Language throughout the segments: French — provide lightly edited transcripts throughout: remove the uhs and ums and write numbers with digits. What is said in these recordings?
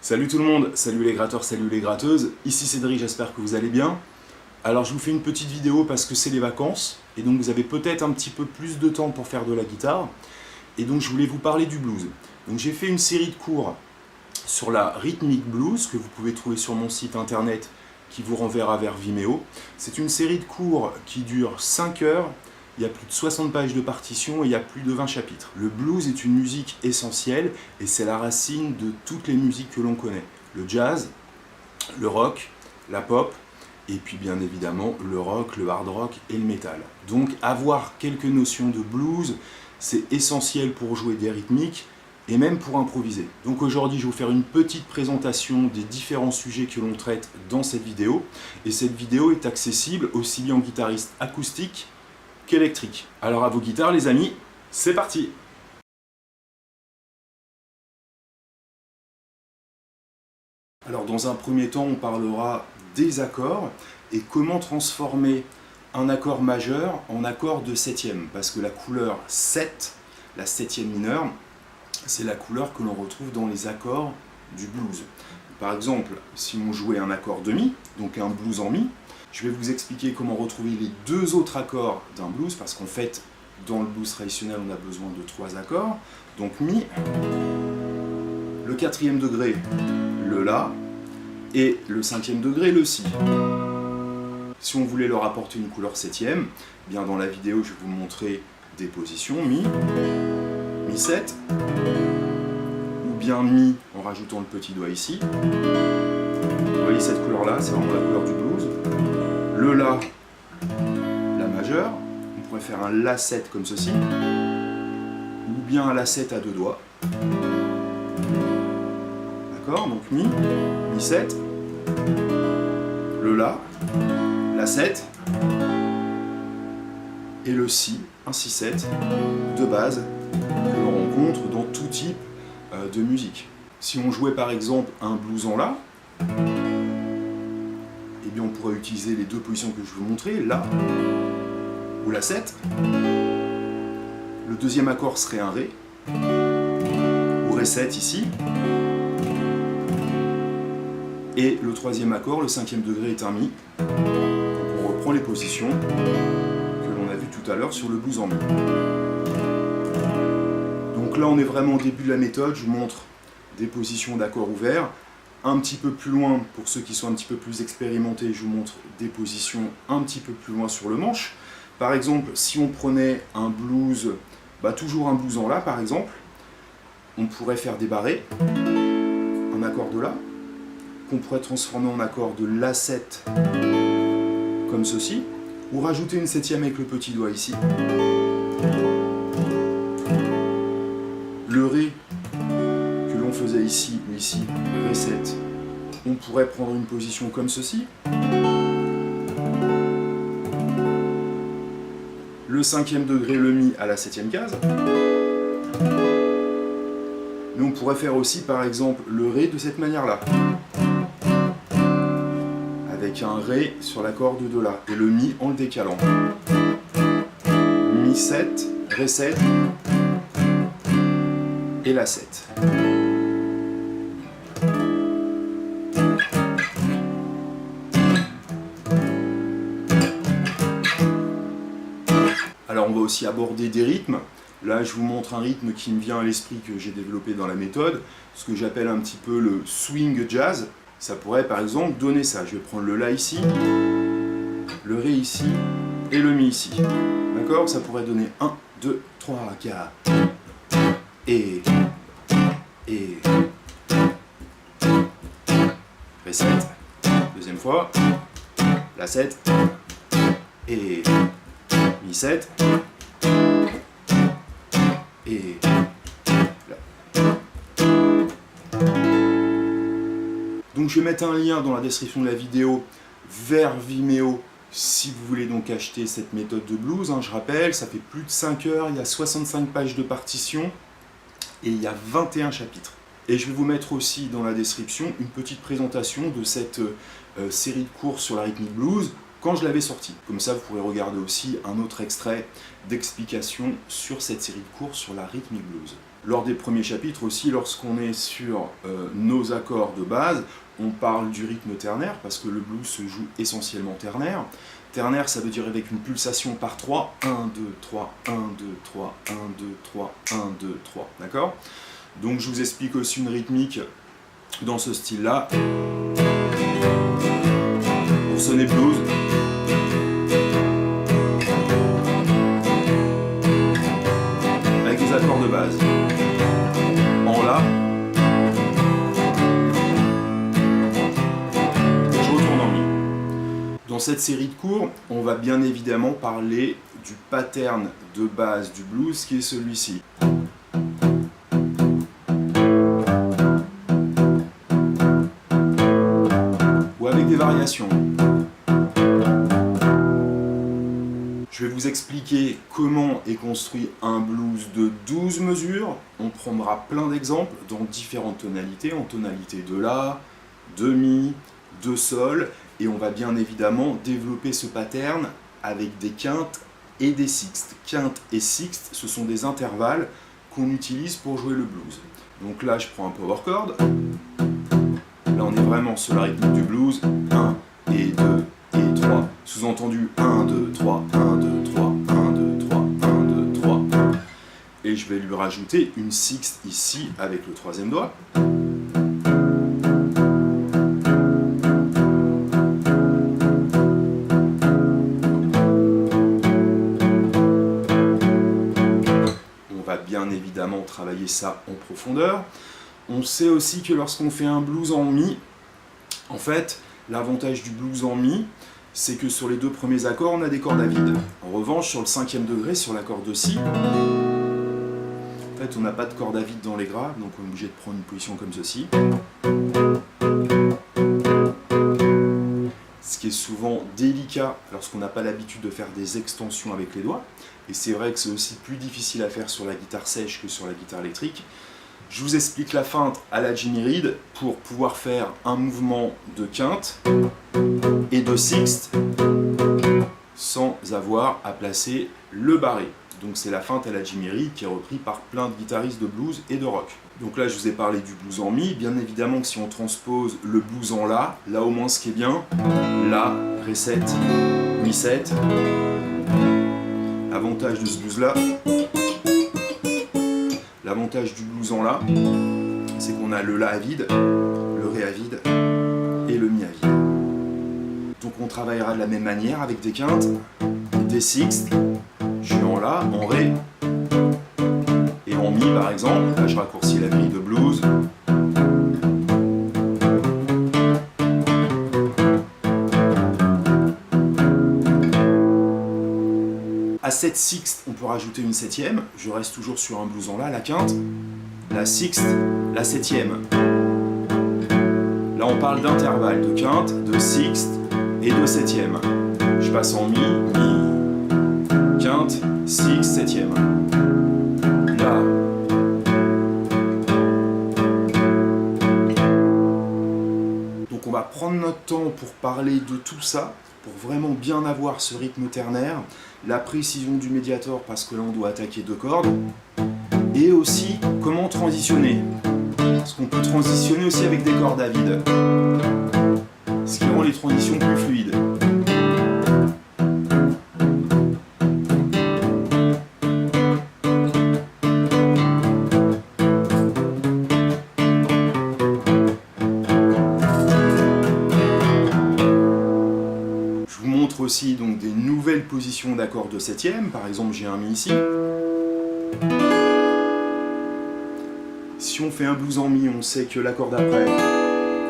Salut tout le monde, salut les gratteurs, salut les gratteuses, ici Cédric, j'espère que vous allez bien. Alors je vous fais une petite vidéo parce que c'est les vacances, et donc vous avez peut-être un petit peu plus de temps pour faire de la guitare, et donc je voulais vous parler du blues. Donc j'ai fait une série de cours sur la Rhythmic Blues, que vous pouvez trouver sur mon site internet, qui vous renverra vers Vimeo. C'est une série de cours qui dure 5 heures, il y a plus de 60 pages de partition et il y a plus de 20 chapitres. Le blues est une musique essentielle et c'est la racine de toutes les musiques que l'on connaît. Le jazz, le rock, la pop et puis bien évidemment le rock, le hard rock et le metal. Donc avoir quelques notions de blues, c'est essentiel pour jouer des rythmiques et même pour improviser. Donc aujourd'hui je vais vous faire une petite présentation des différents sujets que l'on traite dans cette vidéo. Et cette vidéo est accessible aussi bien aux guitaristes acoustiques qu'électriques. Alors à vos guitares les amis, c'est parti! Alors dans un premier temps on parlera des accords et comment transformer un accord majeur en accord de septième. Parce que la couleur 7, la septième mineure, c'est la couleur que l'on retrouve dans les accords du blues. Par exemple, si on jouait un accord de mi, donc un blues en mi, je vais vous expliquer comment retrouver les deux autres accords d'un blues, parce qu'en fait, dans le blues traditionnel, on a besoin de 3 accords. Donc mi, le 4e degré, le la, et le 5e degré, le si. Si on voulait leur apporter une couleur 7e, bien dans la vidéo, je vais vous montrer des positions, mi 7, ou bien mi en rajoutant le petit doigt ici. Vous voyez cette couleur là, c'est vraiment la couleur du blues. Le la, la majeure, on pourrait faire un la 7 comme ceci, ou bien un la 7 à 2 doigts. D'accord, donc mi 7, le la 7, et le si, un si 7 de base, que l'on rencontre dans tout type de musique. Si on jouait par exemple un blues en la, eh bien on pourrait utiliser les deux positions que je vais vous montrer, la ou la 7. Le deuxième accord serait un ré, ou ré 7 ici. Et le troisième accord, le 5e degré, est un mi. Donc on reprend les positions que l'on a vues tout à l'heure sur le blues en mi. Donc là on est vraiment au début de la méthode, je vous montre des positions d'accords ouverts. Un petit peu plus loin, pour ceux qui sont un petit peu plus expérimentés, je vous montre des positions un petit peu plus loin sur le manche. Par exemple, si on prenait un blues, toujours un blues en la par exemple, on pourrait faire des barrés, un accord de la, qu'on pourrait transformer en accord de la 7, comme ceci, ou rajouter une 7e avec le petit doigt ici. Le ré que l'on faisait ici ou ici, ré 7, on pourrait prendre une position comme ceci. Le 5e degré, le mi à la 7e case. Mais on pourrait faire aussi par exemple le ré de cette manière-là. Avec un ré sur l'accord de la et le mi en le décalant. Mi 7, ré 7 et la 7. Alors on va aussi aborder des rythmes. Là je vous montre un rythme qui me vient à l'esprit que j'ai développé dans la méthode, ce que j'appelle un petit peu le swing jazz. Ça pourrait par exemple donner ça. Je vais prendre le la ici, le ré ici et le mi ici. D'accord? Ça pourrait donner 1, 2, 3, 4. Et ré 7. Deuxième fois. La 7. Et mi 7. Et donc je vais mettre un lien dans la description de la vidéo vers Vimeo si vous voulez donc acheter cette méthode de blues. Je rappelle, ça fait plus de 5 heures, il y a 65 pages de partition et il y a 21 chapitres. Et je vais vous mettre aussi dans la description une petite présentation de cette série de cours sur la Rhythmic Blues quand je l'avais sorti. Comme ça, vous pourrez regarder aussi un autre extrait d'explication sur cette série de cours sur la Rhythmic Blues. Lors des premiers chapitres aussi, lorsqu'on est sur nos accords de base, on parle du rythme ternaire, parce que le blues se joue essentiellement ternaire. Ternaire, ça veut dire avec une pulsation par 3, 1, 2, 3, 1, 2, 3, 1, 2, 3, 1, 2, 3, d'accord? Donc je vous explique aussi une rythmique dans ce style-là. Pour sonner blues. Avec des accords de base. En La. Je retourne en Mi. Dans cette série de cours, on va bien évidemment parler du pattern de base du blues qui est celui-ci. Ou avec des variations. Je vais vous expliquer comment est construit un blues de 12 mesures. On prendra plein d'exemples dans différentes tonalités, en tonalité de La, de Mi, de Sol, et on va bien évidemment développer ce pattern avec des quintes et des sixtes. Quintes et sixtes, ce sont des intervalles qu'on utilise pour jouer le blues. Donc là, je prends un power chord. Là, on est vraiment sur la rythmique du blues. 1 et 2 et 3. Sous-entendu 1, 2, 3, 1, 2, 3, 1, 2, 3, 1, 2, 3. Et je vais lui rajouter une sixte ici avec le troisième doigt. On va bien évidemment travailler ça en profondeur. On sait aussi que lorsqu'on fait un blues en Mi, en fait, l'avantage du blues en Mi, c'est que sur les deux premiers accords, on a des cordes à vide. En revanche, sur le 5e degré, sur l'accord de Si, en fait, on n'a pas de corde à vide dans les graves, donc on est obligé de prendre une position comme ceci. Ce qui est souvent délicat lorsqu'on n'a pas l'habitude de faire des extensions avec les doigts. Et c'est vrai que c'est aussi plus difficile à faire sur la guitare sèche que sur la guitare électrique. Je vous explique la feinte à la Jimmy Reed pour pouvoir faire un mouvement de quinte et de sixte sans avoir à placer le barré. Donc c'est la feinte à la Jimmy Reed qui est reprise par plein de guitaristes de blues et de rock. Donc là je vous ai parlé du blues en Mi, bien évidemment que si on transpose le blues en La, là au moins ce qui est bien, La, Ré 7, Mi 7. L'avantage de ce blues là, l'avantage du blues en La, c'est qu'on a le La à vide, le Ré à vide et le Mi à vide. Donc on travaillera de la même manière avec des quintes, des sixtes. Je suis en La, en Ré et en Mi par exemple. Là je raccourcis la grille de blues. À cette sixte, on peut rajouter une septième. Je reste toujours sur un blues en La, la quinte, la sixte, la septième. Là on parle d'intervalle de quinte, de sixte et de septième. Je passe en Mi, Mi, quinte, sixte, septième. La. Donc on va prendre notre temps pour parler de tout ça, pour vraiment bien avoir ce rythme ternaire, la précision du médiator parce que là on doit attaquer deux cordes, et aussi comment transitionner. Parce qu'on peut transitionner aussi avec des cordes à vide, ce qui rend les transitions plus fluides. Aussi donc des nouvelles positions d'accords de septième, par exemple j'ai un Mi ici. Si on fait un blues en Mi, on sait que l'accord d'après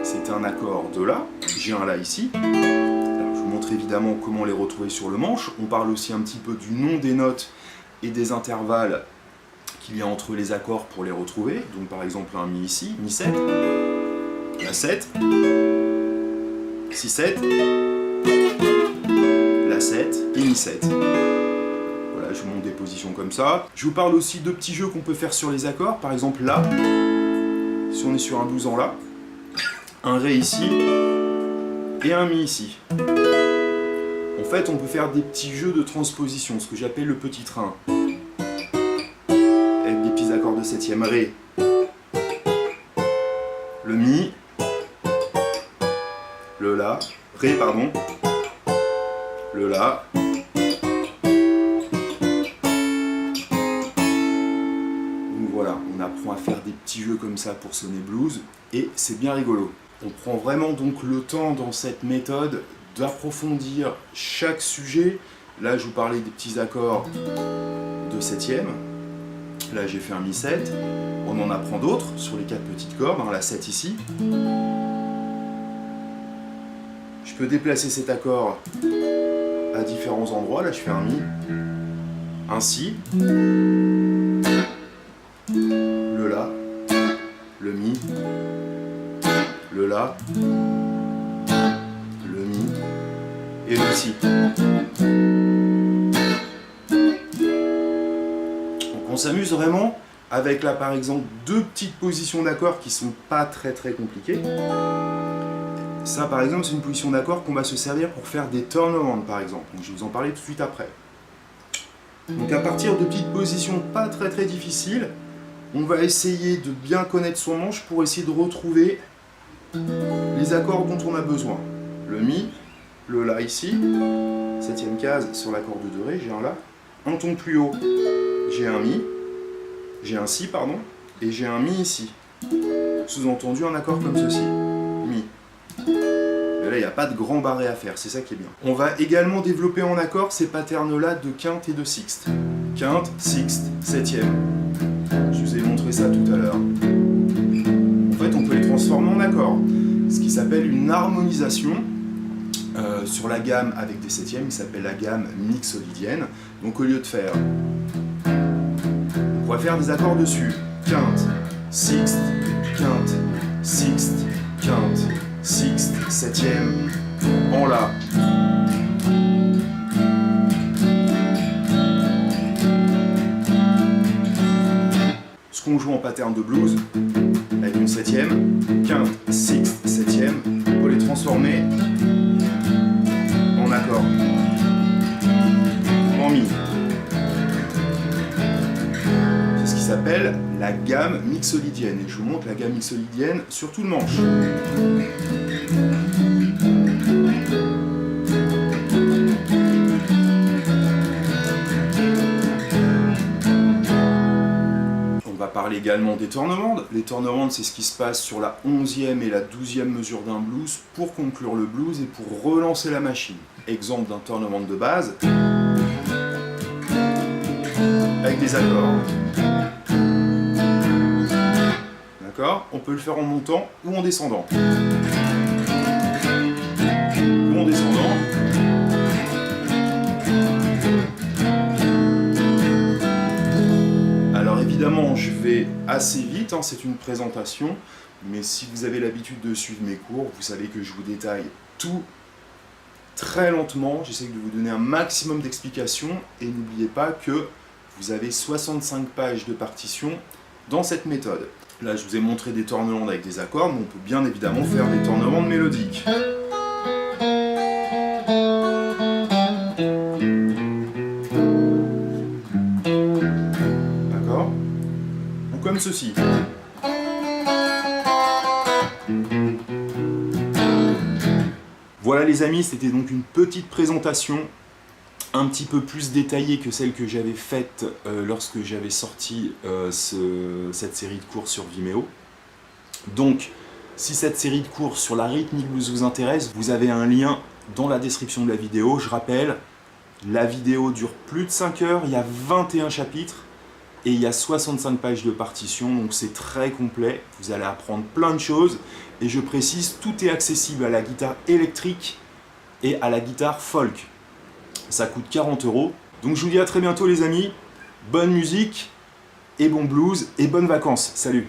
c'est un accord de La, j'ai un La ici. Alors, je vous montre évidemment comment les retrouver sur le manche. On parle aussi un petit peu du nom des notes et des intervalles qu'il y a entre les accords pour les retrouver. Donc par exemple un Mi ici, Mi 7, La 7, Si 7, La 7 et Mi 7. Voilà, je vous montre des positions comme ça. Je vous parle aussi de petits jeux qu'on peut faire sur les accords. Par exemple là, si on est sur un blues en La, un Ré ici et un Mi ici. fait, on peut faire des petits jeux de transposition, ce que j'appelle le petit train. Avec des petits accords de septième. Ré. Le Mi. Le La. Ré, pardon. Le La. Donc voilà, on apprend à faire des petits jeux comme ça pour sonner blues, et c'est bien rigolo. On prend vraiment donc le temps dans cette méthode d'approfondir chaque sujet. Là, je vous parlais des petits accords de septième. Là, j'ai fait un Mi7. On en apprend d'autres sur les 4 petites cordes, hein, la 7 ici. Je peux déplacer cet accord à différents endroits. Là, je fais un Mi, un Si, le La, le Mi, le La, le Mi et le Si. Donc on s'amuse vraiment avec là par exemple 2 petites positions d'accords qui sont pas très compliquées. Ça par exemple c'est une position d'accord qu'on va se servir pour faire des turnarounds par exemple. Donc je vais vous en parler tout de suite après. Donc à partir de petites positions pas très difficiles, on va essayer de bien connaître son manche pour essayer de retrouver les accords dont on a besoin. Le Mi, le La ici, 7ème case sur l'accord de Do Ré, j'ai un La. Un ton plus haut, j'ai un Mi, j'ai un Si pardon, et j'ai un Mi ici. Sous-entendu un accord comme ceci, Mi. Et là il n'y a pas de grand barré à faire, c'est ça qui est bien. On va également développer en accord ces patterns-là de quinte et de sixte. Quinte, sixte, 7ème. Je vous ai montré ça tout à l'heure. En fait, on peut les transformer en accords. Ce qui s'appelle une harmonisation sur la gamme avec des septièmes, il s'appelle la gamme mixolydienne. Donc au lieu de faire, on va faire des accords dessus. Quinte, sixte, quinte, sixte, quinte, sixte, 7ème, en La. Ce qu'on joue en pattern de blues, avec une 7ème, quinte, sixte, 7ème, on peut les transformer en accord, en Mi. C'est ce qui s'appelle la gamme mixolydienne. Et je vous montre la gamme mixolydienne sur tout le manche. On va parler également des turnarounds. Les turnarounds, c'est ce qui se passe sur la 11e et la 12e mesure d'un blues pour conclure le blues et pour relancer la machine. Exemple d'un turnaround de base avec des accords. D'accord ? On peut le faire en montant ou en descendant. Ou en descendant. Alors évidemment, je vais assez vite, hein, c'est une présentation, mais si vous avez l'habitude de suivre mes cours, vous savez que je vous détaille tout très lentement. J'essaie de vous donner un maximum d'explications et n'oubliez pas que vous avez 65 pages de partition dans cette méthode. Là, je vous ai montré des turnarounds avec des accords, mais on peut bien évidemment faire des turnarounds mélodiques. D'accord ? Ou comme ceci. Voilà les amis, c'était donc une petite présentation un petit peu plus détaillée que celle que j'avais faite lorsque j'avais sorti cette série de cours sur Vimeo. Donc, si cette série de cours sur la rythmique blues vous intéresse, vous avez un lien dans la description de la vidéo. Je rappelle, la vidéo dure plus de 5 heures, il y a 21 chapitres et il y a 65 pages de partition, donc c'est très complet. Vous allez apprendre plein de choses et je précise, tout est accessible à la guitare électrique et à la guitare folk. Ça coûte 40 €. Donc je vous dis à très bientôt les amis, bonne musique et bon blues et bonnes vacances. Salut!